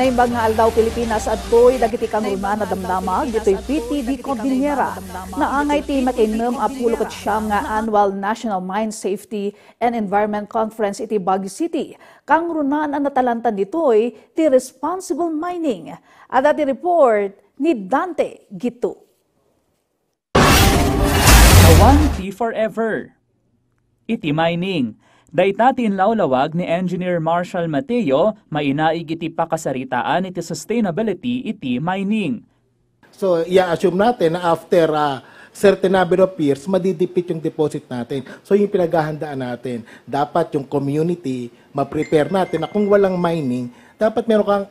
Naimbag nga aldaw Pilipinas at to'y dagiti kangruna na damdamag dito'y PTV Cordillera na angay ti makinom a 19 nga Annual National Mine Safety and Environment Conference iti Baguio City. Kangrunan ang natalantan dito'y ti responsible mining. At ati report ni Dante Gitu. One Tea Forever. Iti mining. Daytatin lawlawag ni Engineer Marshall Mateo, mainaig iti pakasaritaan iti sustainability iti mining. So, i-assume natin na after certain number of years, madidipit yung deposit natin. So, yung pinaghahandaan natin. Dapat yung community, ma-prepare natin na kung walang mining, dapat meron kang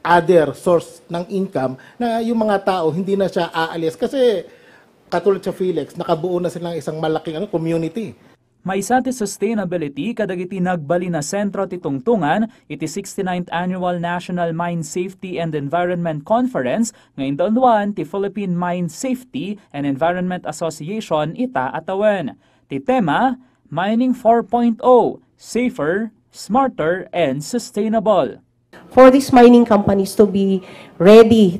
other source ng income na yung mga tao hindi na siya aalis. Kasi, katulad sa Felix, nakabuo na silang isang malaking community. Maisa ti sustainability kadagiti nagbali na sentro ti tungtungan iti 69th Annual National Mine Safety and Environment Conference nga indonwan ti Philippine Mine Safety and Environment Association ita atawan. Ti tema, Mining 4.0, Safer, Smarter, and Sustainable. For these mining companies to be ready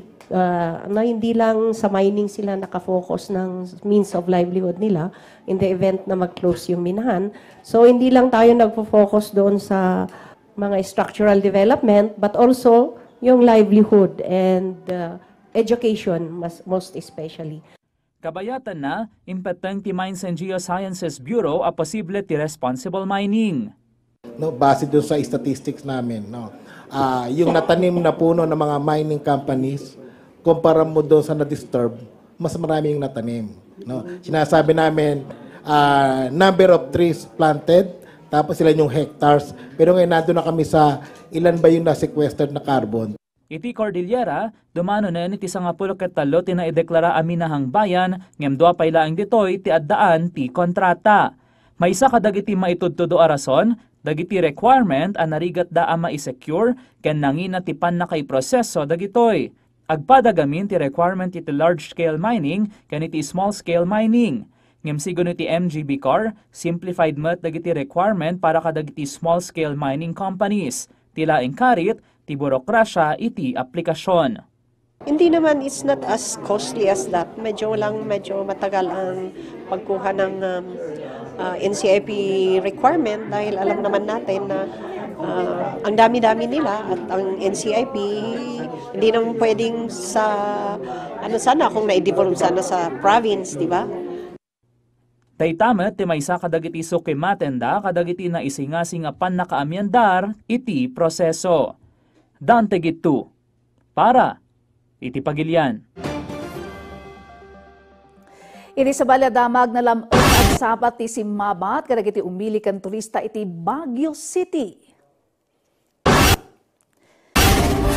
na hindi lang sa mining sila nakafocus ng means of livelihood nila in the event na mag-close yung minahan. So, hindi lang tayo nagfo-focus doon sa mga structural development, but also yung livelihood and education, most especially. Kabayatan na, impeteng ti Mines and Geosciences Bureau a posible ti responsible mining. No, base doon sa statistics namin, no, yung natanim na puno ng mga mining companies, kumpara mo doon sa na-disturb, mas marami yung natanim. No? Sinasabi namin, number of trees planted, tapos sila yung hectares. Pero ngayon nandun na kami sa ilan ba yung na-sequestered na carbon. Iti Cordillera, dumano na iti sangapulo ket talo tinaideklara aminahang bayan, ngem dua paylaeng ditoy ti addaan ti kontrata. Maysa kadagiti maitudtudo a rason, dagiti requirement a narigat da a ma-secure, ken nangina ti pannakay proseso dagitoy. Agpadagamin ti requirement iti large-scale mining ken iti small-scale mining. Ngem sigon iti MGBCAR, simplified met dagiti requirement para kadagiti small-scale mining companies. Tila engkarit ti burokrasya iti aplikasyon. Hindi naman, it's not as costly as that. Medyo matagal ang pagkuha ng NCIP requirement dahil alam naman natin na ang dami-dami nila at ang NCIP hindi naman pwedeng sa sana kung na-develop sana sa province, di ba? Daytamet ti maysa kadagiti sukimatenda kadagiti na isinga-singapan na kaamyandar iti proseso. Dante Gitu para iti Pagilian. Iti sa baladamag na lamang at sapat ti simmabat kadagiti umili kan turista iti Baguio City.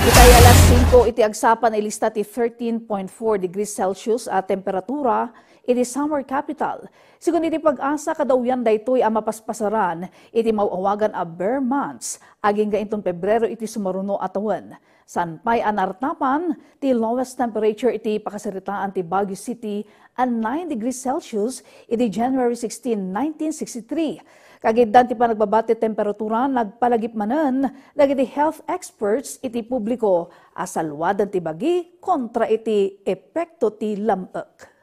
Itay alas 5 iti agsapan ilista ti 13.4 degrees Celsius at temperatura iti summer capital. Sigun iti pag-asa kadawyan daytoy a mapaspasaran iti mauawagan a bare months aging gainton Pebrero iti sumaruno atawan. Sanpay anartapan ti lowest temperature iti pakasaritaan ti Baguio City and 9 degrees Celsius iti January 16, 1963. Kagiddan ti panagbabati temperatura nagpalagip manen dagiti health experts iti publiko asalwadan ti bagi kontra iti epekto ti lamok.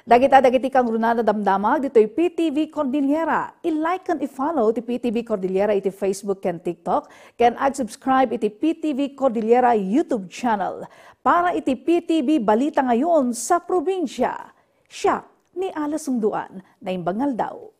Dagiti kangruna na damdamag dito'y PTV Cordillera. I-like and i-follow ti PTV Cordillera iti Facebook ken TikTok ken ag-subscribe iti PTV Cordillera YouTube channel para iti PTV Balita Ngayon sa probinsya. Siya ni Ala Sungduan na imbangal daw.